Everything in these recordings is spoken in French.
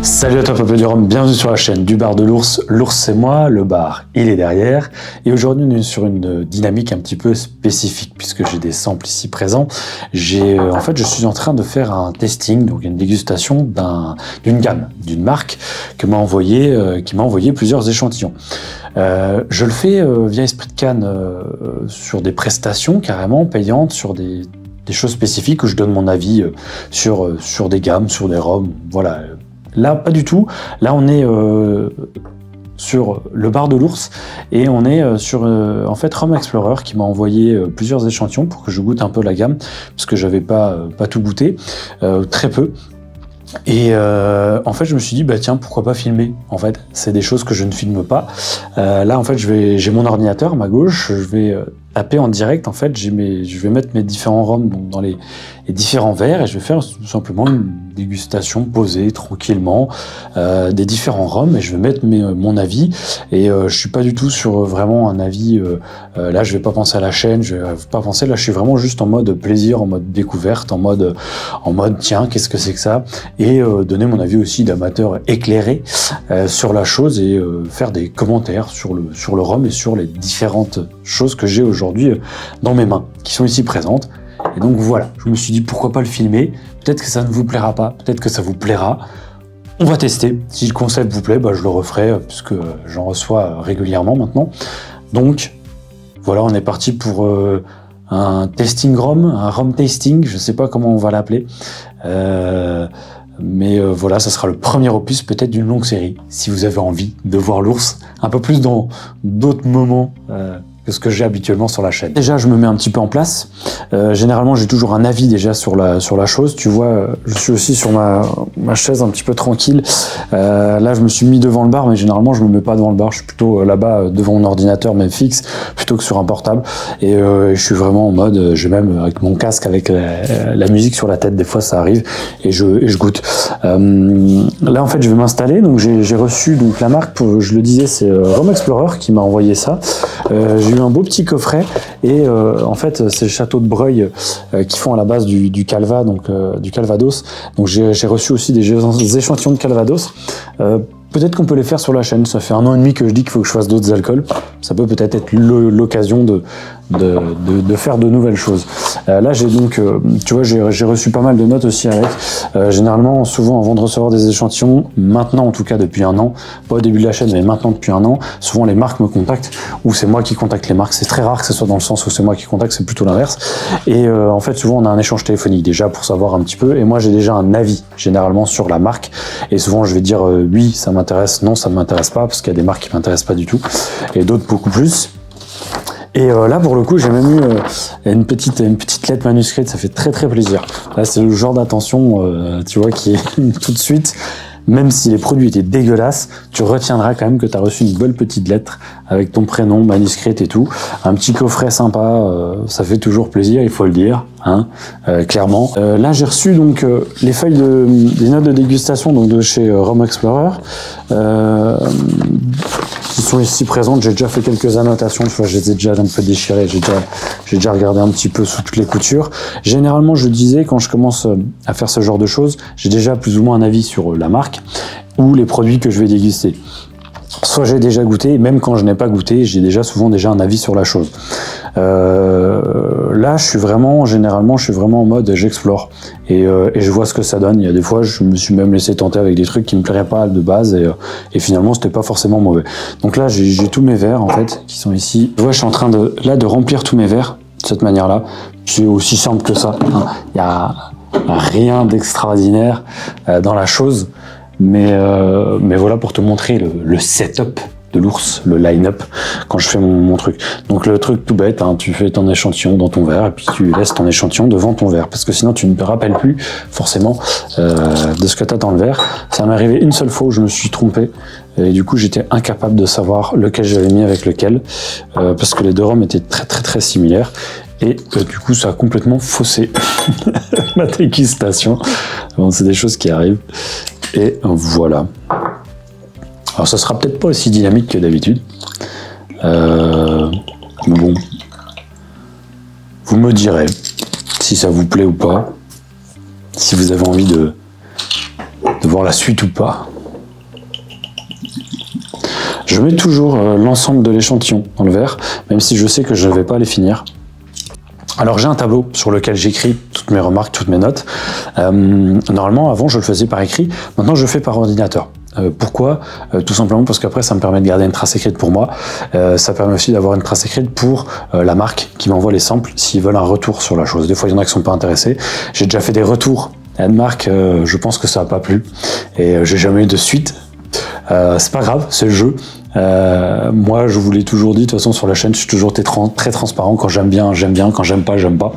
Salut à toi Papa du Rhum, bienvenue sur la chaîne du bar de l'ours. L'ours c'est moi, le bar il est derrière. Et aujourd'hui on est sur une dynamique un petit peu spécifique puisque j'ai des samples ici présents. En fait je suis en train de faire un testing, donc une dégustation d'une gamme, d'une marque qui m'a envoyé plusieurs échantillons. Je le fais via Esprit de Cannes sur des prestations carrément payantes, sur des choses spécifiques où je donne mon avis sur des gammes, sur des rhums, voilà. Là, pas du tout. Là, on est sur le bar de l'ours et on est sur en fait Rhum Explorer qui m'a envoyé plusieurs échantillons pour que je goûte un peu la gamme parce que j'avais pas tout goûté, très peu. Et en fait, je me suis dit bah tiens, pourquoi pas filmer. En fait, c'est des choses que je ne filme pas. Là, en fait, j'ai mon ordinateur à ma gauche. Je vais taper en direct. En fait, je vais mettre mes différents rhums dans les différents verres et je vais faire tout simplement une dégustation posée tranquillement des différents rhums et je vais mettre mon avis. Et je suis pas du tout sur vraiment un avis. Là, je vais pas penser à la chaîne. Je vais pas penser. Là, je suis vraiment juste en mode plaisir, en mode découverte, en mode tiens, qu'est-ce que c'est que ça? Et donner mon avis aussi d'amateur éclairé sur la chose et faire des commentaires sur le rhum et sur les différentes choses que j'ai aujourd'hui dans mes mains, qui sont ici présentes. Et donc voilà, je me suis dit pourquoi pas le filmer. Peut-être que ça ne vous plaira pas, peut-être que ça vous plaira. On va tester. Si le concept vous plaît, bah, je le referai puisque j'en reçois régulièrement maintenant. Donc voilà, on est parti pour un tasting rhum, un rhum tasting, je sais pas comment on va l'appeler. Mais voilà, ça sera le premier opus peut-être d'une longue série. Si vous avez envie de voir l'ours un peu plus dans d'autres moments que ce que j'ai habituellement sur la chaîne. Déjà, je me mets un petit peu en place. Généralement, j'ai toujours un avis déjà sur la chose. Tu vois, je suis aussi sur ma chaise un petit peu tranquille. Là, je me suis mis devant le bar, mais généralement, je me mets pas devant le bar. Je suis plutôt là-bas devant mon ordinateur, même fixe, plutôt que sur un portable. Et je suis vraiment en mode, j'ai même avec mon casque, avec la musique sur la tête, des fois ça arrive, et je goûte. Là, en fait, je vais m'installer. Donc, j'ai reçu donc la marque, je le disais, c'est Rhum Explorer qui m'a envoyé ça. J'ai eu un beau petit coffret et en fait c'est le château de Breuil qui font à la base du Calva, donc du Calvados. Donc j'ai reçu aussi des échantillons de Calvados. Peut-être qu'on peut les faire sur la chaîne. Ça fait 1 an et demi que je dis qu'il faut que je fasse d'autres alcools. Ça peut peut-être être l'occasion de faire de nouvelles choses. Là, j'ai donc, tu vois, j'ai reçu pas mal de notes aussi avec. Généralement, souvent, avant de recevoir des échantillons, maintenant, en tout cas depuis 1 an, pas au début de la chaîne, mais maintenant depuis 1 an, souvent les marques me contactent ou c'est moi qui contacte les marques. C'est très rare que ce soit dans le sens où c'est moi qui contacte, c'est plutôt l'inverse. Et en fait, souvent, on a un échange téléphonique déjà pour savoir un petit peu. Et moi, j'ai déjà un avis généralement sur la marque. Et souvent, je vais dire oui, ça m'intéresse, non, ça ne m'intéresse pas, parce qu'il y a des marques qui m'intéressent pas du tout, et d'autres beaucoup plus. Et là, pour le coup, j'ai même eu une petite lettre manuscrite, ça fait très très plaisir. Là, c'est le genre d'attention, tu vois, qui est tout de suite, même si les produits étaient dégueulasses, tu retiendras quand même que tu as reçu une belle petite lettre avec ton prénom, manuscrite et tout. Un petit coffret sympa, ça fait toujours plaisir, il faut le dire, hein, clairement. Là, j'ai reçu donc les feuilles des notes de dégustation donc de chez Rhum Explorer. Qui sont ici présentes, j'ai déjà fait quelques annotations, tu vois, je les ai déjà un peu déchirées, j'ai déjà regardé un petit peu sous toutes les coutures. Généralement, je disais, quand je commence à faire ce genre de choses, j'ai déjà plus ou moins un avis sur la marque ou les produits que je vais déguster. Soit j'ai déjà goûté, et même quand je n'ai pas goûté, j'ai souvent un avis sur la chose. Là, généralement, je suis vraiment en mode j'explore et je vois ce que ça donne. Il y a des fois, je me suis même laissé tenter avec des trucs qui me plairaient pas de base et finalement, c'était pas forcément mauvais. Donc là, j'ai tous mes verres en fait qui sont ici. Tu vois, je suis en train de remplir tous mes verres de cette manière-là. C'est aussi simple que ça. Il y a rien d'extraordinaire dans la chose. Mais voilà pour te montrer le setup de l'ours, le line-up, quand je fais mon truc. Donc le truc tout bête, hein, tu fais ton échantillon dans ton verre et puis tu laisses ton échantillon devant ton verre parce que sinon tu ne te rappelles plus forcément de ce que tu as dans le verre. Ça m'est arrivé une seule fois où je me suis trompé et du coup j'étais incapable de savoir lequel j'avais mis avec lequel parce que les deux rhums étaient très très très similaires. Et du coup, ça a complètement faussé ma dégustation. Bon, c'est des choses qui arrivent. Et voilà. Alors, ça sera peut-être pas aussi dynamique que d'habitude. Mais bon, vous me direz si ça vous plaît ou pas, si vous avez envie de voir la suite ou pas. Je mets toujours l'ensemble de l'échantillon dans le verre, même si je sais que je ne vais pas les finir. Alors j'ai un tableau sur lequel j'écris toutes mes remarques, toutes mes notes. Normalement, avant, je le faisais par écrit. Maintenant, je le fais par ordinateur. Pourquoi? Tout simplement parce qu'après, ça me permet de garder une trace écrite pour moi. Ça permet aussi d'avoir une trace écrite pour la marque qui m'envoie les samples s'ils veulent un retour sur la chose. Des fois, il y en a qui sont pas intéressés. J'ai déjà fait des retours à une marque, je pense que ça n'a pas plu. Et j'ai jamais eu de suite. C'est pas grave, c'est le jeu. Moi, je vous l'ai toujours dit, de toute façon, sur la chaîne, je suis toujours très transparent. Quand j'aime bien, j'aime bien. Quand j'aime pas, j'aime pas.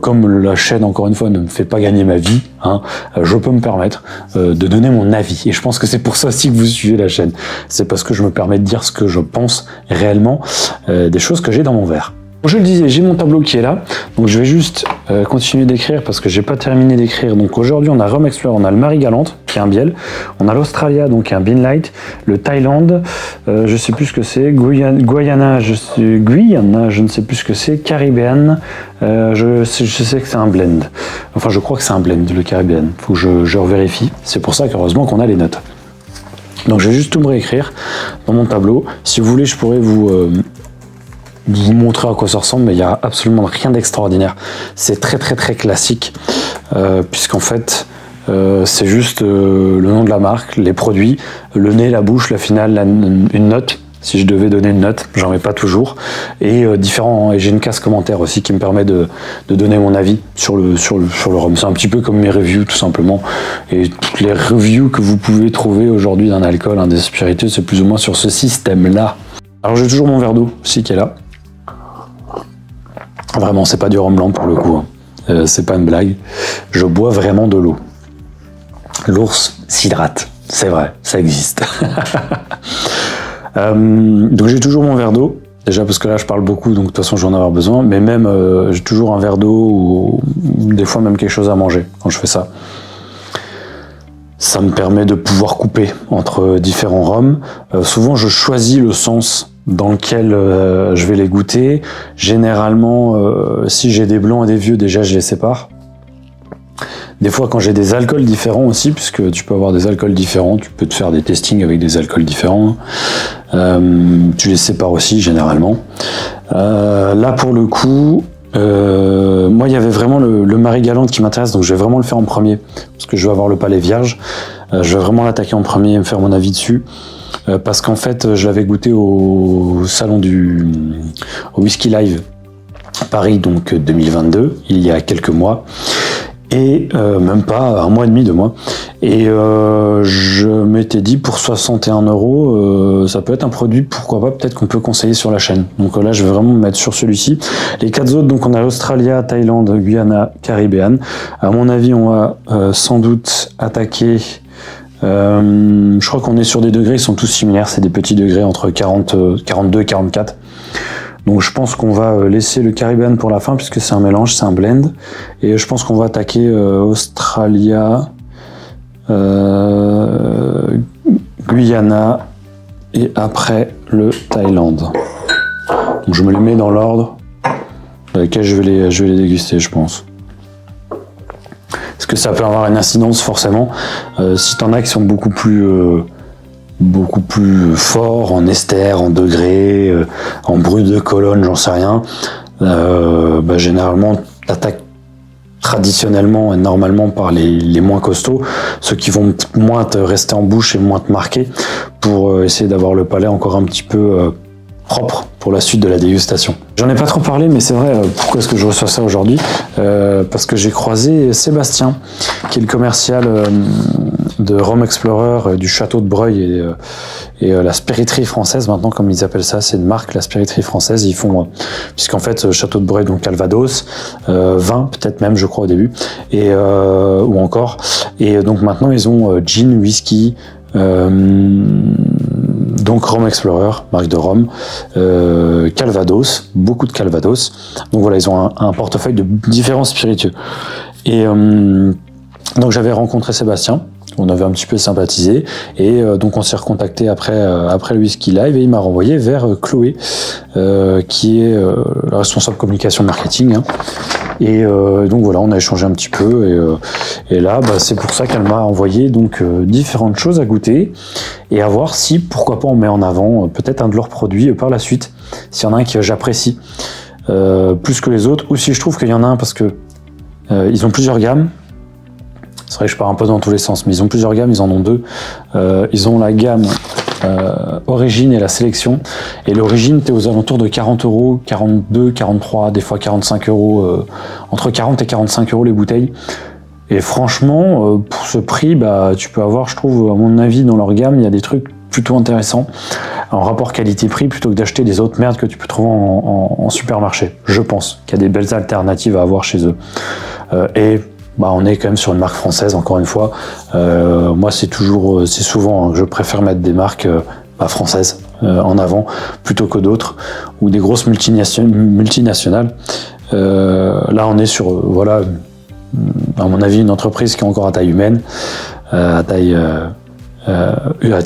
Comme la chaîne, encore une fois, ne me fait pas gagner ma vie, hein, je peux me permettre de donner mon avis. Et je pense que c'est pour ça aussi que vous suivez la chaîne. C'est parce que je me permets de dire ce que je pense réellement des choses que j'ai dans mon verre. Je le disais, j'ai mon tableau qui est là, donc je vais juste continuer d'écrire parce que j'ai pas terminé d'écrire. Donc aujourd'hui on a Rum Explorer, on a le Marie Galante qui est un biel, on a l'Australia donc un Bean Light, le Thaïlande, je sais plus ce que c'est, Guyana, je ne sais plus ce que c'est, Caribbean, je sais que c'est un blend, enfin je crois que c'est un blend le Caribbean, faut que je revérifie, c'est pour ça qu'heureusement qu'on a les notes. Donc je vais juste tout me réécrire dans mon tableau, si vous voulez je pourrais vous montrer à quoi ça ressemble, mais il n'y a absolument rien d'extraordinaire. C'est très classique, puisqu'en fait, c'est juste le nom de la marque, les produits, le nez, la bouche, la finale, une note. Si je devais donner une note, j'en mets pas toujours. Et et j'ai une case commentaire aussi qui me permet de donner mon avis sur le rhum. C'est un petit peu comme mes reviews, tout simplement. Et toutes les reviews que vous pouvez trouver aujourd'hui d'un alcool, des spiritueux, c'est plus ou moins sur ce système-là. Alors j'ai toujours mon verre d'eau aussi qui est là. Vraiment, c'est pas du rhum blanc pour le coup, hein. C'est pas une blague. Je bois vraiment de l'eau. L'ours s'hydrate, c'est vrai, ça existe. Donc j'ai toujours mon verre d'eau, déjà parce que là je parle beaucoup, donc de toute façon je vais en avoir besoin, mais même j'ai toujours un verre d'eau ou des fois même quelque chose à manger quand je fais ça. Ça me permet de pouvoir couper entre différents rhums. Souvent je choisis le sens dans lequel je vais les goûter. Généralement, si j'ai des blancs et des vieux, déjà je les sépare. Des fois, quand j'ai des alcools différents aussi, puisque tu peux avoir des alcools différents, tu peux te faire des testings avec des alcools différents, tu les sépares aussi généralement. Là, pour le coup, moi, il y avait vraiment le Marie Galante qui m'intéresse, donc je vais vraiment le faire en premier, parce que je vais avoir le palais vierge. Je vais vraiment l'attaquer en premier et me faire mon avis dessus. Parce qu'en fait, je l'avais goûté au salon au Whisky Live à Paris, donc 2022, il y a quelques mois, et même pas un mois et demi, 2 mois. Et je m'étais dit pour 61 €, ça peut être un produit, pourquoi pas, peut-être qu'on peut conseiller sur la chaîne. Donc là, je vais vraiment me mettre sur celui-ci. Les 4 autres, donc on a l'Australia, Thaïlande, Guyana, Caribbean. À mon avis, on va sans doute attaquer. Je crois qu'on est sur des degrés, ils sont tous similaires, c'est des petits degrés entre 42 et 44. Donc je pense qu'on va laisser le Caribbean pour la fin puisque c'est un mélange, c'est un blend. Et je pense qu'on va attaquer Australia, Guyana et après le Thaïlande. Donc je me les mets dans l'ordre dans lequel je vais les déguster, je pense. Parce que ça peut avoir une incidence forcément. Si t'en as qui sont beaucoup plus forts en ester, en degrés, en brut de colonne, j'en sais rien, généralement t'attaques traditionnellement et normalement par les moins costauds, ceux qui vont moins te rester en bouche et moins te marquer pour essayer d'avoir le palais encore un petit peu propre pour la suite de la dégustation. J'en ai pas trop parlé, mais c'est vrai, pourquoi est-ce que je reçois ça aujourd'hui? Parce que j'ai croisé Sébastien, qui est le commercial de Rum Explorer du château de Breuil et la spiriterie française, maintenant comme ils appellent ça, c'est une marque, la spiriterie française. Ils font, puisqu'en fait, château de Breuil, donc Calvados, vin, peut-être même, je crois, au début, et ou encore. Et donc maintenant, ils ont gin, whisky, donc Rum Explorer, marque de rhum, Calvados, beaucoup de Calvados. Donc voilà, ils ont un portefeuille de différents spiritueux. Et donc j'avais rencontré Sébastien On avait un petit peu sympathisé et donc on s'est recontacté après le Whisky Live et il m'a renvoyé vers Chloé qui est la responsable communication marketing. Hein. Et donc voilà, on a échangé un petit peu et là c'est pour ça qu'elle m'a envoyé donc différentes choses à goûter et à voir si pourquoi pas on met en avant peut-être un de leurs produits par la suite, s'il y en a un que j'apprécie plus que les autres, ou si je trouve qu'il y en a un parce que ils ont plusieurs gammes. C'est vrai que je pars un peu dans tous les sens, mais ils ont plusieurs gammes, ils en ont deux. Ils ont la gamme Origine et la Sélection. Et l'Origine, tu es aux alentours de 40 €, 42, 43, des fois 45 €, entre 40 et 45 € les bouteilles. Et franchement, pour ce prix, tu peux avoir, je trouve, à mon avis, dans leur gamme, il y a des trucs plutôt intéressants en rapport qualité-prix plutôt que d'acheter des autres merdes que tu peux trouver en supermarché. Je pense qu'il y a des belles alternatives à avoir chez eux. On est quand même sur une marque française, encore une fois. Moi, c'est souvent, je préfère mettre des marques françaises en avant plutôt que d'autres ou des grosses multinationales. Là, on est sur, à mon avis, une entreprise qui est encore à taille humaine, à taille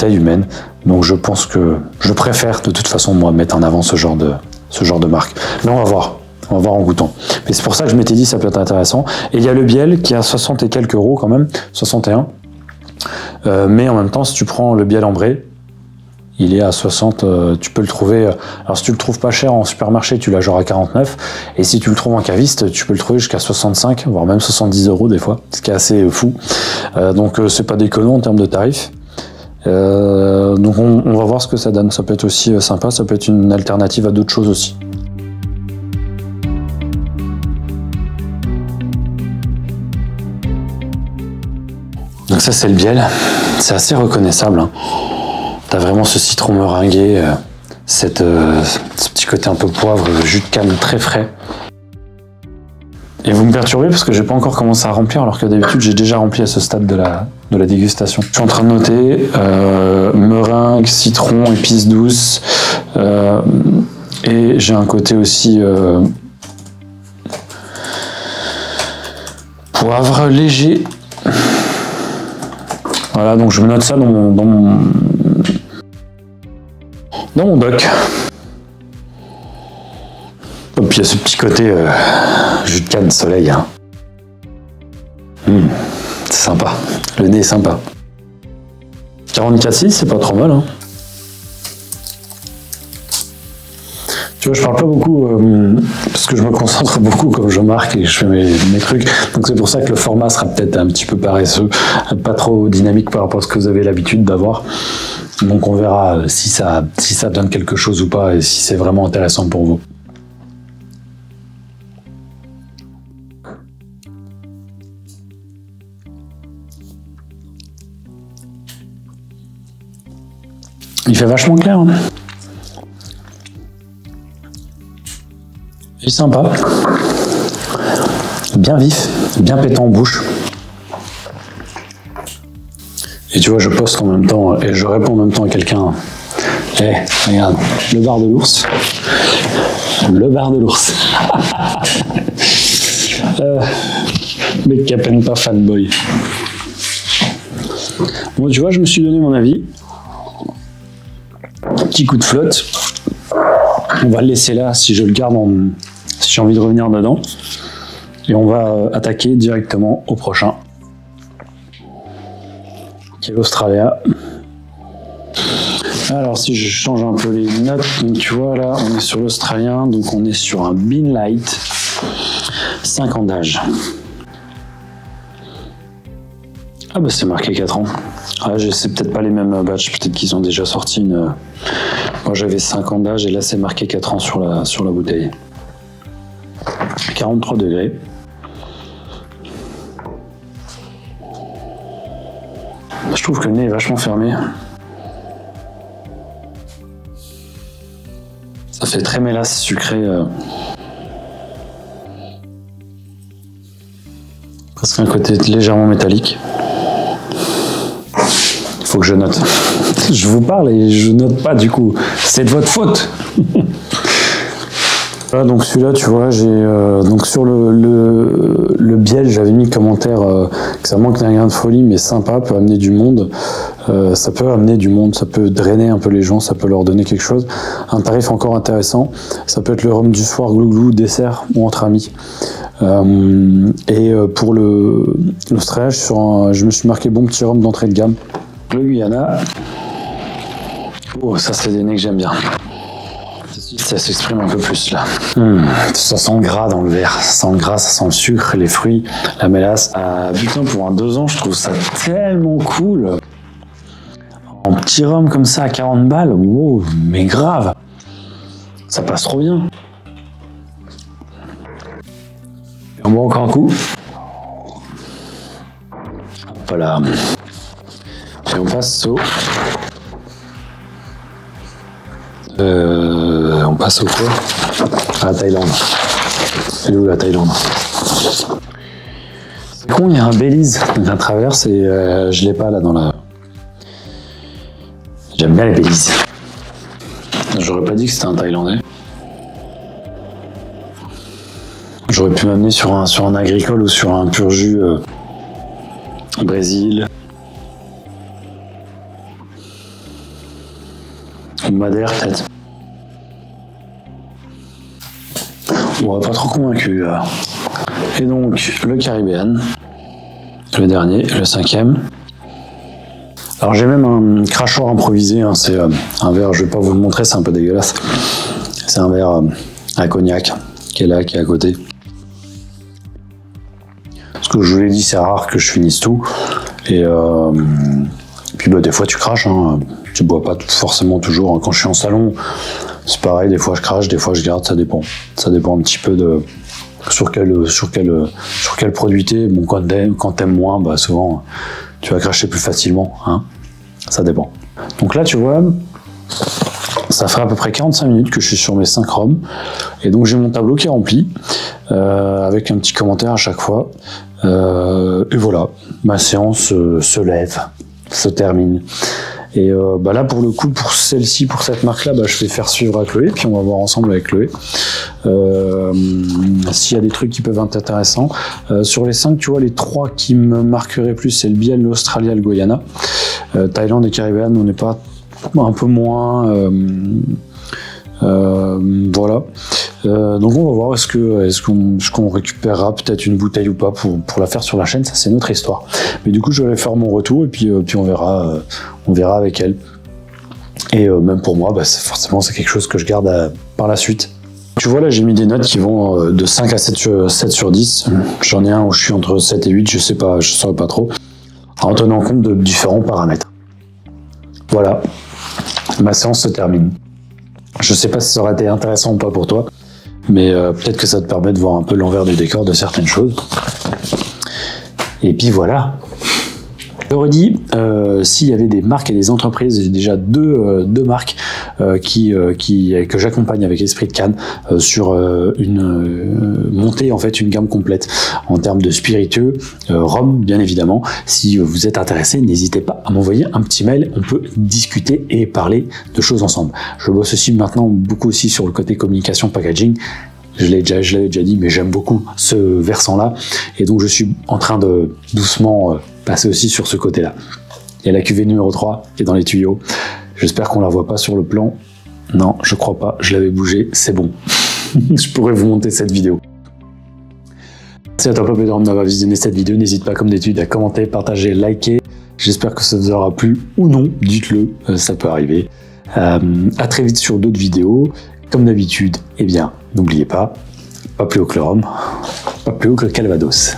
humaine. Donc, je pense que je préfère de toute façon moi mettre en avant ce genre de marque. Mais on va voir. On va voir en goûtant. Mais c'est pour ça que je m'étais dit ça peut être intéressant. Et il y a le Biel qui est à 60 et quelques euros quand même, 61. Mais en même temps, si tu prends le Biel ambré, il est à 60, tu peux le trouver. Alors si tu le trouves pas cher en supermarché, tu l'as genre à 49. Et si tu le trouves en caviste, tu peux le trouver jusqu'à 65, voire même 70 € des fois, ce qui est assez fou. Donc c'est pas déconnant en termes de tarifs. Donc on va voir ce que ça donne. Ça peut être aussi sympa, ça peut être une alternative à d'autres choses aussi. Donc ça c'est le Biel, c'est assez reconnaissable. Hein. T'as vraiment ce citron meringué, ce petit côté un peu poivre, jus de canne très frais. Et vous me perturbez parce que j'ai pas encore commencé à remplir alors que d'habitude j'ai déjà rempli à ce stade de la dégustation. Je suis en train de noter meringue, citron, épices douces et j'ai un côté aussi poivre léger. Voilà, donc je me note ça dans mon doc. Et puis il y a ce petit côté jus de canne soleil. Hein. C'est sympa, le nez est sympa. 44,6, c'est pas trop mal. Hein. Tu vois, je parle pas beaucoup parce que je me concentre beaucoup comme je marque et je fais mes trucs. Donc c'est pour ça que le format sera peut-être un petit peu paresseux, pas trop dynamique par rapport à ce que vous avez l'habitude d'avoir. Donc on verra si ça donne quelque chose ou pas et si c'est vraiment intéressant pour vous. Il fait vachement clair. Hein. Il est sympa, bien vif, bien pétant en bouche. Et tu vois, je poste en même temps et je réponds en même temps à quelqu'un. Eh, regarde, le bar de l'ours. Le bar de l'ours. Mec qui à peine pas fanboy. Bon, tu vois, je me suis donné mon avis. Petit coup de flotte. On va le laisser là si je le garde si j'ai envie de revenir dedans. Et on va attaquer directement au prochain. Qui est l'Australia. Alors si je change un peu les notes, donc tu vois là on est sur l'Australien, donc on est sur un Bean Light, 5 ans d'âge. Ah bah c'est marqué 4 ans. Ah, c'est peut-être pas les mêmes batchs, peut-être qu'ils ont déjà sorti une... Moi j'avais 5 ans d'âge et là c'est marqué 4 ans sur la bouteille. 43 degrés. Je trouve que le nez est vachement fermé. Ça fait très mélasse sucré. Presque un côté légèrement métallique. Il faut que je note. Je vous parle et je note pas du coup. C'est de votre faute. Voilà, donc celui-là, tu vois, j'ai donc sur le biel, j'avais mis commentaire que ça manque d'un grain de folie, mais sympa, peut amener du monde. Ça peut amener du monde, ça peut drainer un peu les gens, ça peut leur donner quelque chose. Un tarif encore intéressant, ça peut être le rhum du soir, glouglou, dessert ou entre amis. Pour l'Australia, je me suis marqué bon petit rhum d'entrée de gamme. Le Guyana. Oh, ça c'est des nez que j'aime bien. Ça s'exprime un peu plus là. Ça sent le gras dans le verre. Ça sent le gras, ça sent le sucre, les fruits, la mélasse. Putain, pour un 2 ans, je trouve ça tellement cool. En petit rhum comme ça à 40 balles, wow, mais grave. Ça passe trop bien. Et on boit encore un coup. Voilà. Et on passe au... on passe au quoi? À la Thaïlande. Elle est où la Thaïlande? C'est con, il y a un Belize à travers et je l'ai pas là dans la... J'aime bien les Belize. J'aurais pas dit que c'était un Thaïlandais. J'aurais pu m'amener sur un agricole ou sur un pur jus Brésil. Ou Madère peut-être. Bon, pas trop convaincu. Et donc, le Caribbean, le dernier, le 5e. Alors j'ai même un crachoir improvisé, hein, c'est un verre, je vais pas vous le montrer, c'est un peu dégueulasse. C'est un verre à cognac qui est là, qui est à côté. Parce que je vous l'ai dit, c'est rare que je finisse tout. Et puis bah, des fois tu craches, hein. Tu bois pas forcément toujours. Quand je suis en salon, c'est pareil, des fois je crache, des fois je garde, ça dépend. Ça dépend un petit peu de sur quel produit t'es. Bon, quand t'aimes moins, bah souvent tu vas cracher plus facilement, hein. Ça dépend. Donc là, tu vois, ça fait à peu près 45 minutes que je suis sur mes 5 rhums. Et donc j'ai mon tableau qui est rempli, avec un petit commentaire à chaque fois. Et voilà, ma séance se lève, se termine. Et bah là, pour le coup, pour celle-ci, pour cette marque-là, bah, je vais faire suivre à Chloé, puis on va voir ensemble avec Chloé s'il y a des trucs qui peuvent être intéressants. Sur les 5, tu vois, les 3 qui me marqueraient plus, c'est le biel, l'Australia, le Guyana. Thaïlande et Caribbean, on n'est pas un peu moins... voilà. Donc on va voir est-ce qu'on récupérera peut-être une bouteille ou pas pour la faire sur la chaîne, ça c'est notre histoire. Mais du coup je vais faire mon retour et puis on verra avec elle. Et même pour moi, bah, forcément c'est quelque chose que je garde par la suite. Tu vois là j'ai mis des notes qui vont de 5 à 7 sur 10. J'en ai un où je suis entre 7 et 8, je sais pas, je saurais pas trop. En tenant compte de différents paramètres. Voilà, ma séance se termine. Je sais pas si ça aurait été intéressant ou pas pour toi, mais peut-être que ça te permet de voir un peu l'envers du décor de certaines choses. Et puis voilà. Je redis, s'il y avait des marques et des entreprises, j'ai déjà deux marques que j'accompagne avec Esprit de Cannes sur une montée, en fait, une gamme complète en termes de spiritueux, rhum bien évidemment. Si vous êtes intéressé, n'hésitez pas à m'envoyer un petit mail, on peut discuter et parler de choses ensemble. Je bosse aussi maintenant beaucoup aussi sur le côté communication, packaging. Je l'avais déjà dit, mais j'aime beaucoup ce versant-là. Et donc, je suis en train de doucement passer aussi sur ce côté-là. Il y a la cuvée numéro 3 qui est dans les tuyaux. J'espère qu'on la voit pas sur le plan. Non, je crois pas. Je l'avais bougé. C'est bon. Je pourrais vous monter cette vidéo. Merci à toi, Pop et Drum, d'avoir visionné cette vidéo. N'hésite pas, comme d'habitude, à commenter, partager, liker. J'espère que ça vous aura plu ou non. Dites-le, ça peut arriver. À très vite sur d'autres vidéos. Comme d'habitude, eh bien, n'oubliez pas, pas plus haut que le rhum, pas plus haut que le Calvados.